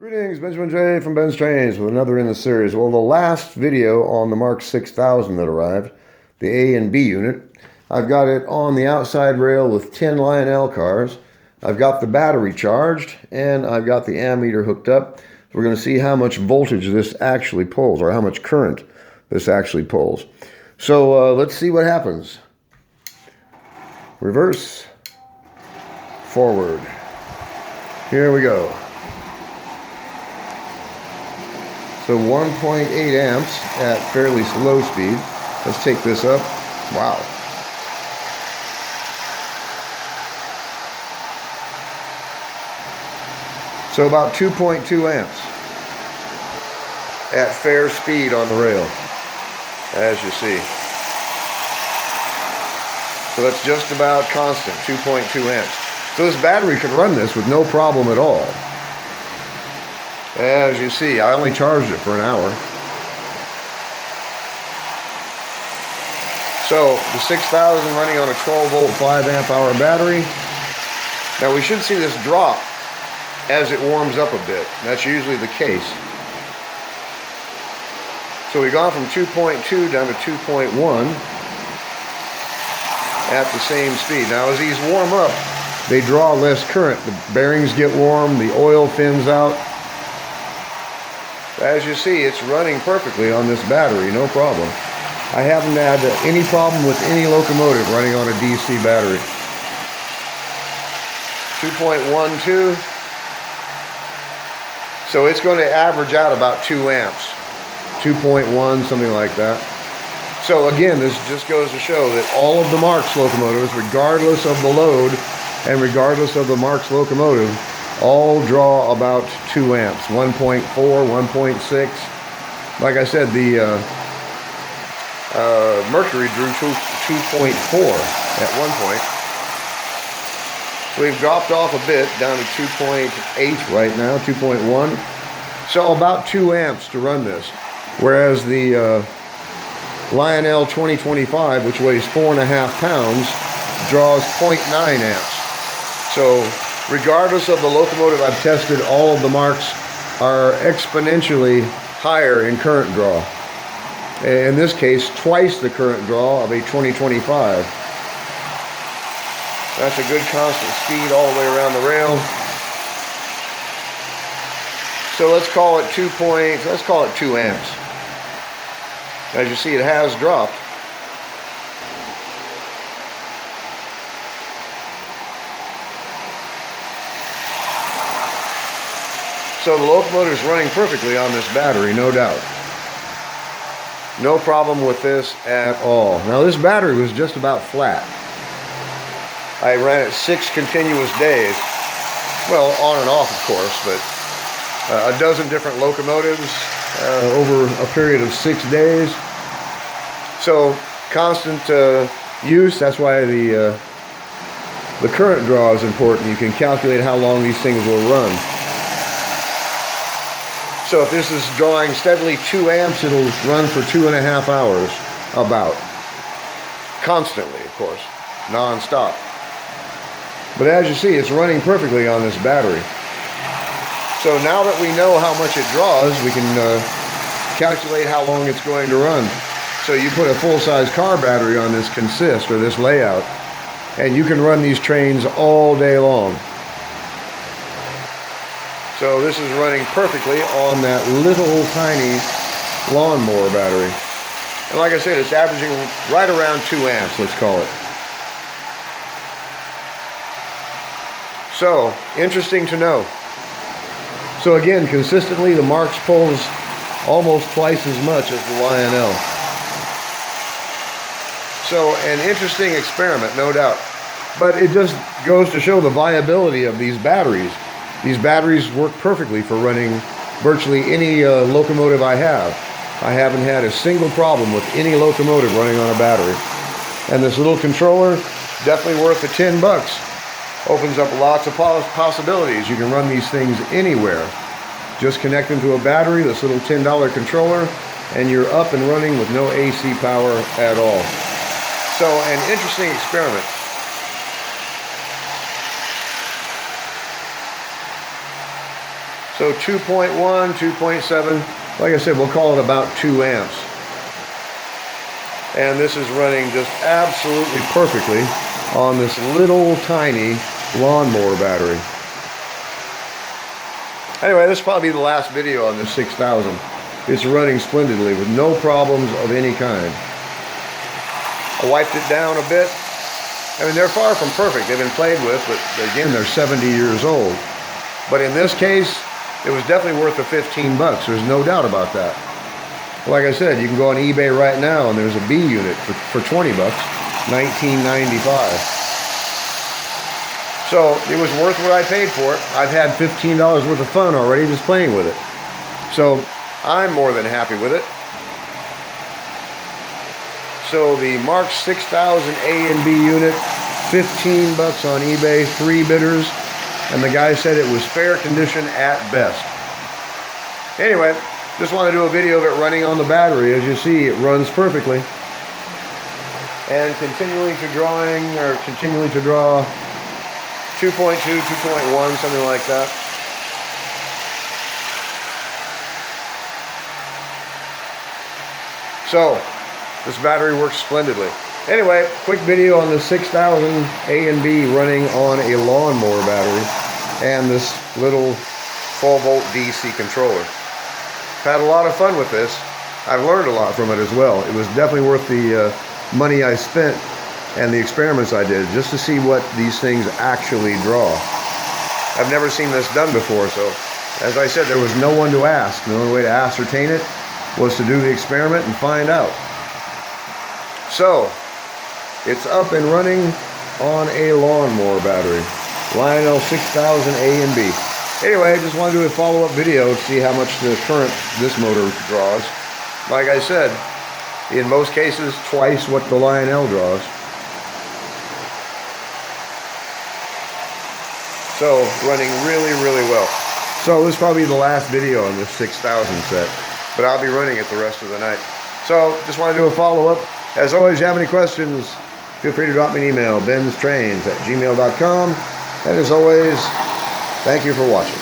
Greetings, Benjamin J. from BENZTRAINZ with another in the series. Well, the last video on the MARX 6000 that arrived, the A and B unit, I've got it on the outside rail with 10 LIONEL cars. I've got the battery charged, and I've got the ammeter hooked up. We're going to see how much voltage this actually pulls, or how much current this actually pulls. So let's see what happens. Reverse, forward. Here we go. So 1.8 amps at fairly slow speed. Let's take this up. Wow. So about 2.2 amps at fair speed on the rail, as you see. So that's just about constant, 2.2 amps. So this battery could run this with no problem at all. As you see, I only charged it for an hour. So the 6000 running on a 12 volt 5 amp hour battery. Now we should see this drop as it warms up a bit. That's usually the case. So we've gone from 2.2 down to 2.1 at the same speed. Now as these warm up, they draw less current. The bearings get warm, the oil thins out. As you see, it's running perfectly on this battery, no problem. I haven't had any problem with any locomotive running on a DC battery. 2.12. So it's going to average out about 2 amps. 2.1, something like that. So again, this just goes to show that all of the MARX locomotives, regardless of the load and regardless of the MARX locomotive, all draw about 2 amps, 1.4, 1.6. Like I said, the Mercury drew 2.4 at one point. So we've dropped off a bit, down to 2.8 right now, 2.1. So about 2 amps to run this. Whereas the LIONEL 2025, which weighs 4.5 pounds, draws 0.9 amps. So regardless of the locomotive I've tested, all of the MARX are exponentially higher in current draw. In this case, twice the current draw of a 2025. That's a good constant speed all the way around the rail. So let's call it 2 amps. As you see, it has dropped. So the locomotive is running perfectly on this battery, no doubt. No problem with this at all. Now this battery was just about flat. I ran it 6 continuous days. Well, on and off, of course, but a dozen different locomotives over a period of 6 days. So constant use. That's why the current draw is important. You can calculate how long these things will run. So if this is drawing steadily 2 amps, it'll run for 2.5 hours, about. Constantly, of course, non-stop. But as you see, it's running perfectly on this battery. So now that we know how much it draws, we can calculate how long it's going to run. So you put a full-size car battery on this consist, or this layout, and you can run these trains all day long. So this is running perfectly on that little tiny lawnmower battery. And like I said, it's averaging right around 2 amps, let's call it. So, interesting to know. So again, consistently the MARX pulls almost twice as much as the LIONEL. So an interesting experiment, no doubt. But it just goes to show the viability of these batteries. These batteries work perfectly for running virtually any locomotive I have. I haven't had a single problem with any locomotive running on a battery. And this little controller, definitely worth the $10. Opens up lots of possibilities. You can run these things anywhere. Just connect them to a battery, this little $10 controller, and you're up and running with no AC power at all. So an interesting experiment. So 2.1, 2.7, like I said, we'll call it about 2 amps. And this is running just absolutely perfectly on this little tiny lawnmower battery. Anyway, this will probably be the last video on this 6000. It's running splendidly with no problems of any kind. I wiped it down a bit. I mean, they're far from perfect. They've been played with, but again, they're 70 years old. But in this case, it was definitely worth the 15 bucks. There's no doubt about that. Like I said, you can go on eBay right now and there's a B unit for 20 bucks, $19.95. So it was worth what I paid for it. I've had $15 worth of fun already just playing with it. So I'm more than happy with it. So the MARX 6000 A and B unit, 15 bucks on eBay, 3 bidders, and the guy said it was fair condition at best. Anyway, just want to do a video of it running on the battery. As you see, it runs perfectly. And continuing to draw 2.2, 2.1, something like that. So, this battery works splendidly. Anyway, quick video on the 6000 A and B running on a lawnmower battery and this little 12-volt DC controller. Had a lot of fun with this. I've learned a lot from it as well. It was definitely worth the money I spent and the experiments I did just to see what these things actually draw. I've never seen this done before, so as I said, there was no one to ask. The only way to ascertain it was to do the experiment and find out. So, it's up and running on a lawnmower battery. LIONEL 6000 A and B. Anyway, I just wanted to do a follow-up video to see how much the current this motor draws. Like I said, in most cases, twice what the LIONEL draws. So, running really, really well. So, this is probably the last video on this 6000 set, but I'll be running it the rest of the night. So, just want to do a follow-up. As always, if you have any questions, feel free to drop me an email, BENZTRAINZ@gmail.com. And as always, thank you for watching.